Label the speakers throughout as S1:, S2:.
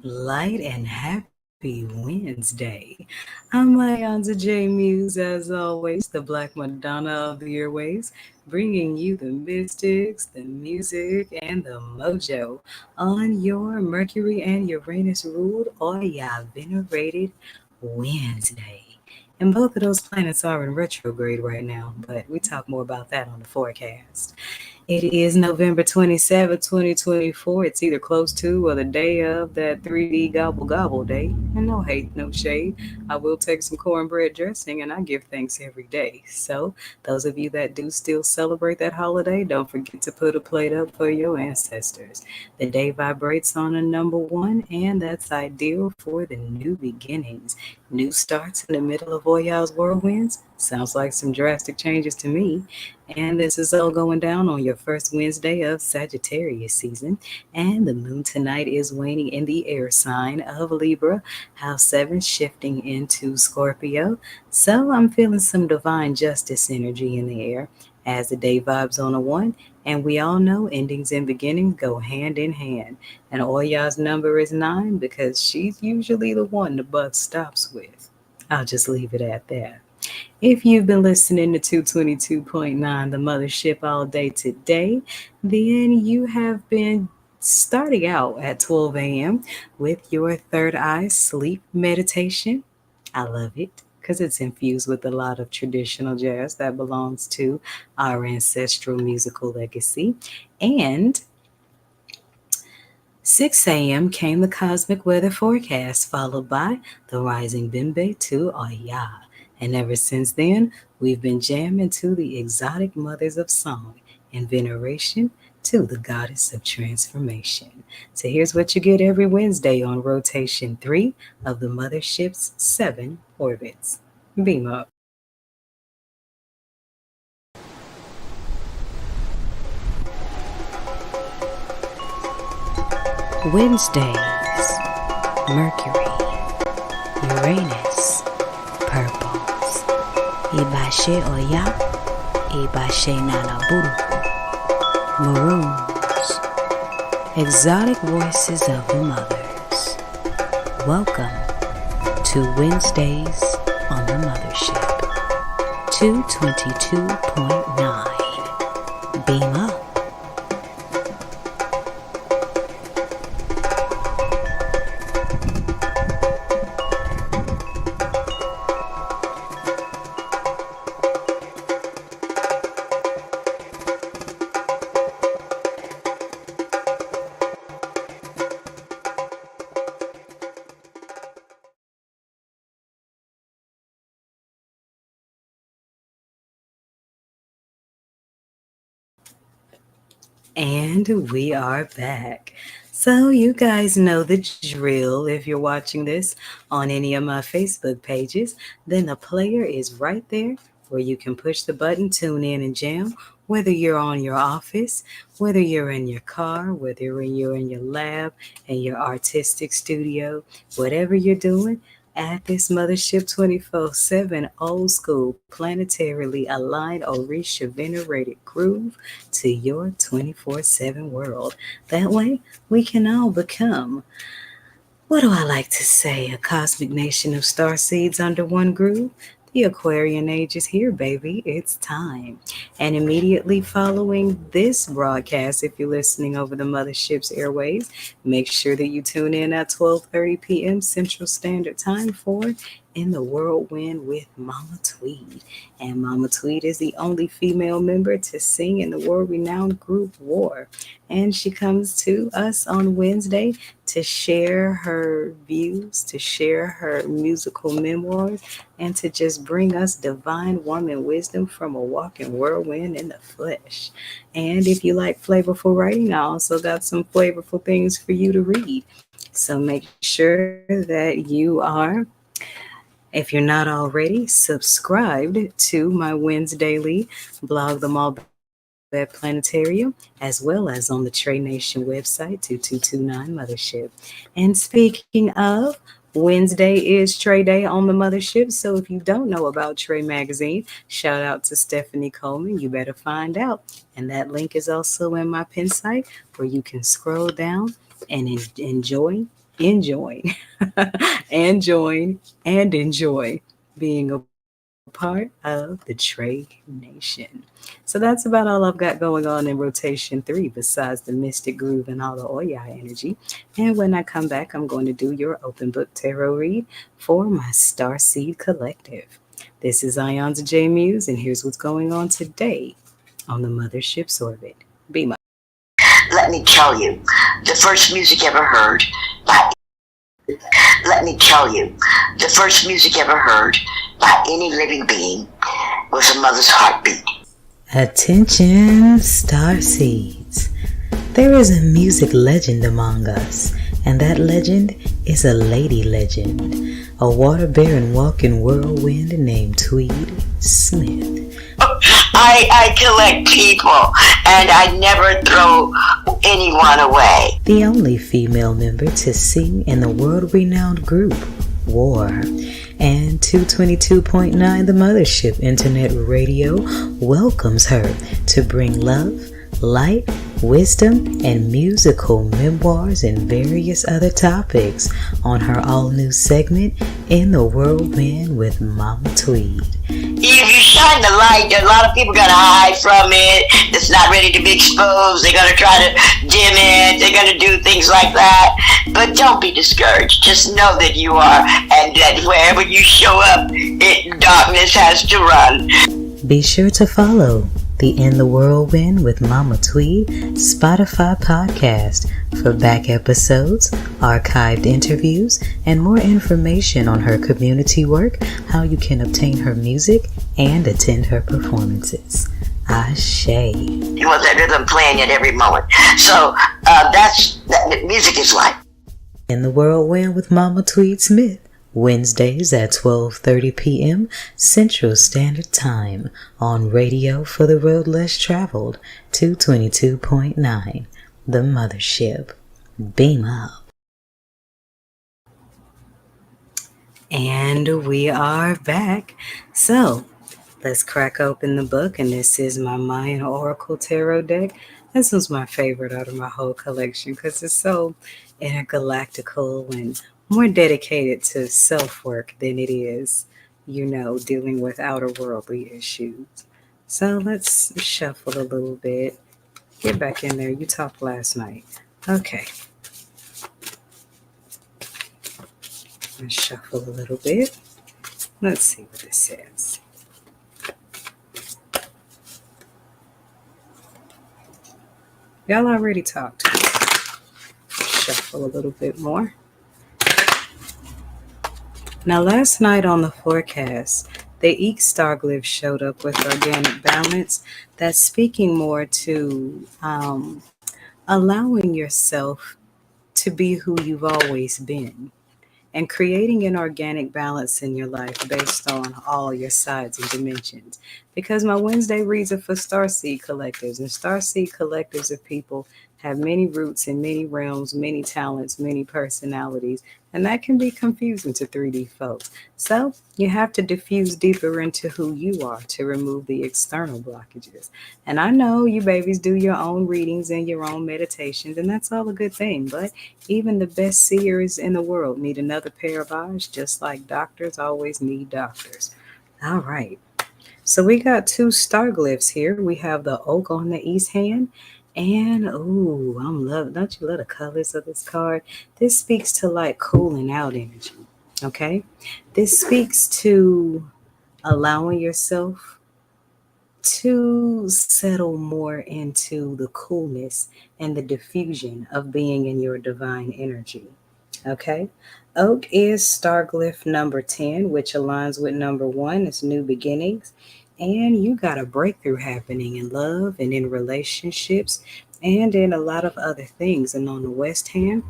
S1: light and happy Wednesday. I'm iiiYansaje Muse, as always, the Black Madonna of the airways, bringing you the mystics, the music, and the mojo on your Mercury and Uranus ruled Oya venerated Wednesday. And both of those planets are in retrograde right now, but we talk more about that on the forecast. It is November 27th, 2024. It's either close to or the day of that 3D gobble gobble day. And no hate, no shade. I will take some cornbread dressing and I give thanks every day. So, those of you that do still celebrate that holiday, don't forget to put a plate up for your ancestors. The day vibrates on a number one, and that's ideal for the new beginnings. New starts in the middle of Oya's whirlwinds. Sounds like some drastic changes to me. And this is all going down on your first Wednesday of Sagittarius season. And the moon tonight is waning in the air sign of Libra, house 7 shifting into Scorpio. So I'm feeling some divine justice energy in the air as the day vibes on a 1. And we all know endings and beginnings go hand in hand. And Oya's number is 9 because she's usually the one the buck stops with. I'll just leave it at that. If you've been listening to 222.9, the Mothership, all day today, then you have been starting out at 12 a.m. with your third eye sleep meditation. I love it because it's infused with a lot of traditional jazz that belongs to our ancestral musical legacy. And 6 a.m. came the cosmic weather forecast, followed by the rising Bimbe to Oya. And ever since then, we've been jamming to the exotic mothers of song in veneration to the goddess of transformation. So here's what you get every Wednesday on rotation 3 of the Mothership's 7 orbits. Beam up. Wednesdays, Mercury, Uranus, purples, Iba Oya, Iba Nanaburuku, maroons, exotic voices of the mothers. Welcome to Wednesdays on the Mothership, 222.9. Beam up. And we are back. So, you guys know the drill. If you're watching this on any of my Facebook pages, then the player is right there where you can push the button, tune in, and jam. Whether you're on your office, whether you're in your car, whether you're in your lab, in your artistic studio, whatever you're doing, at this Mothership 24/7 old school, planetarily aligned Orisha venerated groove to your 24/7 world. That way, we can all become, what do I like to say, a cosmic nation of star seeds under one groove? The Aquarian age is here, baby. It's time. And immediately following this broadcast, if you're listening over the Mothership's airways, make sure that you tune in at 12:30 p.m. Central Standard Time for In the Whirlwind with Mama Tweed. And Mama Tweed is the only female member to sing in the world-renowned group War. And she comes to us on Wednesday to share her views, to share her musical memoirs, and to just bring us divine woman wisdom from a walking whirlwind in the flesh. And if you like flavorful writing, I also got some flavorful things for you to read. So make sure that you are, if you're not already, subscribed to my Wednesdaily blog, The Mall Bed Planetarium, as well as on the Trey Nation website, 2229 Mothership. And speaking of, Wednesday is Trey Day on the Mothership. So if you don't know about Trey Magazine, shout out to Stephanie Coleman. You better find out. And that link is also in my pin site where you can scroll down and enjoy enjoying and join and enjoy being a part of the Trade Nation. So that's about all I've got going on in rotation 3, besides the mystic groove and all the Oya energy. And when I come back, I'm going to do your open book tarot read for my Starseed Collective. This is iiiYansaje Muse, and here's what's going on today on the Mothership's orbit. Be my
S2: Let me tell you, the first music ever heard by let me tell you, the first music ever heard by any living being was a mother's heartbeat.
S1: attention, starseeds. There is a music legend among us, and that legend is a lady legend, a water-bearing walking whirlwind named Tweed Smith.
S2: I collect people, and I never throw anyone away.
S1: The only female member to sing in the world-renowned group War. And 222.9 The Mothership Internet Radio welcomes her to bring love, light, wisdom, and musical memoirs and various other topics on her all-new segment, In the Whirlwind with Mama Tweed.
S2: If you shine the light, a lot of people are going to hide from it. It's not ready to be exposed. They're going to try to dim it. They're going to do things like that. But don't be discouraged. Just know that you are, and that wherever you show up, darkness has to run.
S1: Be sure to follow the In the Whirlwind with Mama Tweed Spotify podcast for back episodes, archived interviews, and more information on her community work, how you can obtain her music, and attend her performances. Ashe.
S2: You want that rhythm playing at every moment. So music is life.
S1: In the Whirlwind with Mama Tweed Smith, Wednesdays at 12:30 p.m. Central Standard Time on Radio for the Road Less Traveled, 222.9 The Mothership. Beam up. And we are back. So, let's crack open the book, and this is my Mayan Oracle Tarot deck. This was my favorite out of my whole collection because it's so intergalactical and more dedicated to self-work than it is, dealing with outer worldly issues. So let's shuffle a little bit. Get back in there. You talked last night. Okay. Let's shuffle a little bit. Let's see what this says. Y'all already talked. Shuffle a little bit more. Now, last night on the forecast, the Eek star glyph showed up with organic balance. That's speaking more to allowing yourself to be who you've always been and creating an organic balance in your life based on all your sides and dimensions. Because my Wednesday reads are for Starseed Collectives, and Starseed Collectives of people have many roots in many realms, many talents, many personalities, and that can be confusing to 3D folks. So you have to diffuse deeper into who you are to remove the external blockages. And I know you babies do your own readings and your own meditations, and that's all a good thing, but even the best seers in the world need another pair of eyes, just like doctors always need doctors. All right. So we got two star glyphs here. We have the oak on the east hand. And don't you love the colors of this card? This speaks to like cooling out energy. Okay. This speaks to allowing yourself to settle more into the coolness and the diffusion of being in your divine energy. Okay. Oak is star glyph number 10, which aligns with number 1. It's new beginnings. And you got a breakthrough happening in love and in relationships and in a lot of other things. And on the west hand,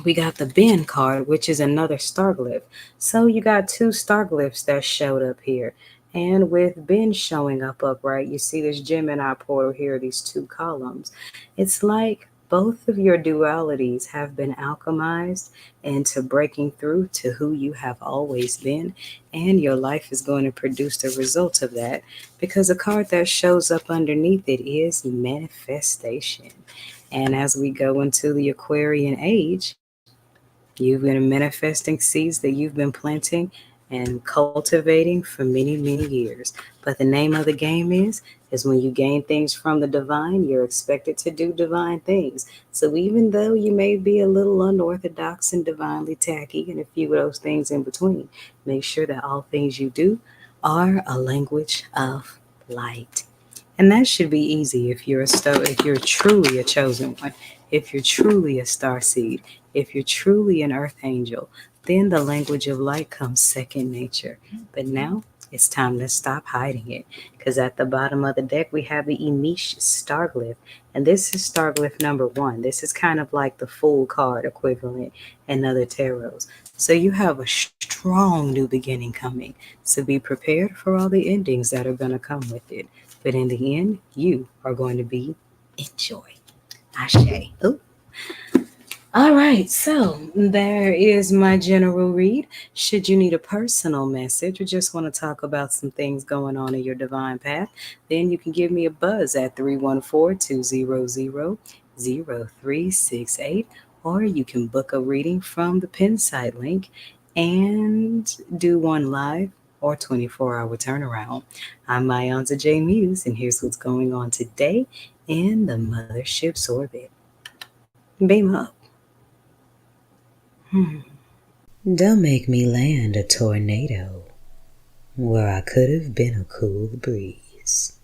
S1: we got the Ben card, which is another star glyph. So you got two star glyphs that showed up here. And with Ben showing up upright, you see this Gemini portal here, these two columns. It's like both of your dualities have been alchemized into breaking through to who you have always been, and your life is going to produce the result of that, because the card that shows up underneath it is manifestation. And as we go into the Aquarian age, You've been manifesting seeds that you've been planting and cultivating for many, many years. But the name of the game is when you gain things from the divine, you're expected to do divine things. So even though you may be a little unorthodox and divinely tacky and a few of those things in between, make sure that all things you do are a language of light. And that should be easy if you're a star, if you're truly a chosen one, if you're truly a star seed, if you're truly an earth angel, then the language of light comes second nature. But now it's time to stop hiding it. Because at the bottom of the deck, we have the Emish Starglyph. And this is Starglyph number one. This is kind of like the Fool card equivalent in other tarots. So you have a strong new beginning coming. So be prepared for all the endings that are going to come with it. But in the end, you are going to be in joy. Ashe. Oh. All right, so there is my general read. Should you need a personal message or just want to talk about some things going on in your divine path, then you can give me a buzz at 314-200-0368, or you can book a reading from the pin site link and do one live or 24-hour turnaround. I'm iiiYansaje Muse, and here's what's going on today in the Mothership's orbit. Beam up. Don't make me land a tornado where I could have been a cool breeze.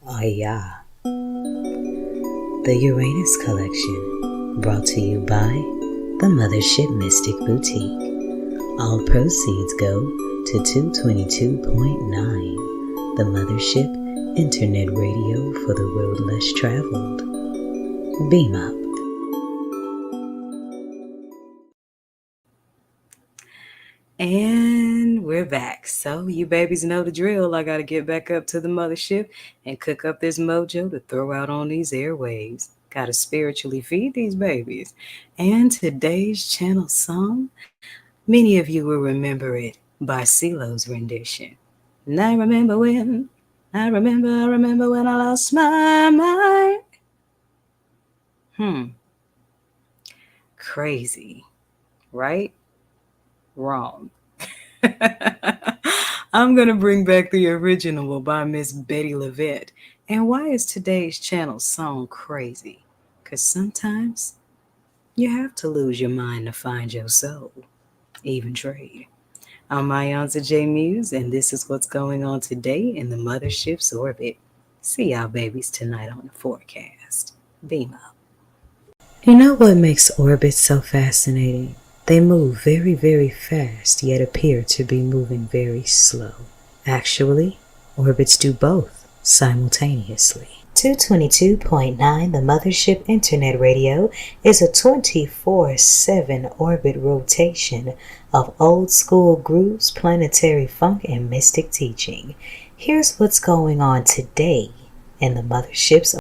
S1: Oya. The Uranus collection, brought to you by the Mothership Mystic Boutiq. All proceeds go to 222.9, the Mothership Internet Radio for the road less traveled. Beam up. And we're back. So you babies know the drill. I got to get back up to the mothership and cook up this mojo to throw out on these airwaves. Got to spiritually feed these babies. And today's channel song, many of you will remember it by CeeLo's rendition. And I remember when I lost my mind. Crazy, right? Wrong. I'm going to bring back the original by Miss Betty Levette. And why is today's channel song crazy? Because sometimes you have to lose your mind to find your soul. Even trade. I'm iiiYansaje Muse, and this is what's going on today in the Mothership's orbit. See y'all babies tonight on the forecast. Beam up. You know what makes orbits so fascinating? They move very, very fast, yet appear to be moving very slow. Actually, orbits do both simultaneously. 222.9, the Mothership Internet Radio, is a 24/7 orbit rotation of old school grooves, planetary funk, and mystic teaching. Here's what's going on today in the Mothership's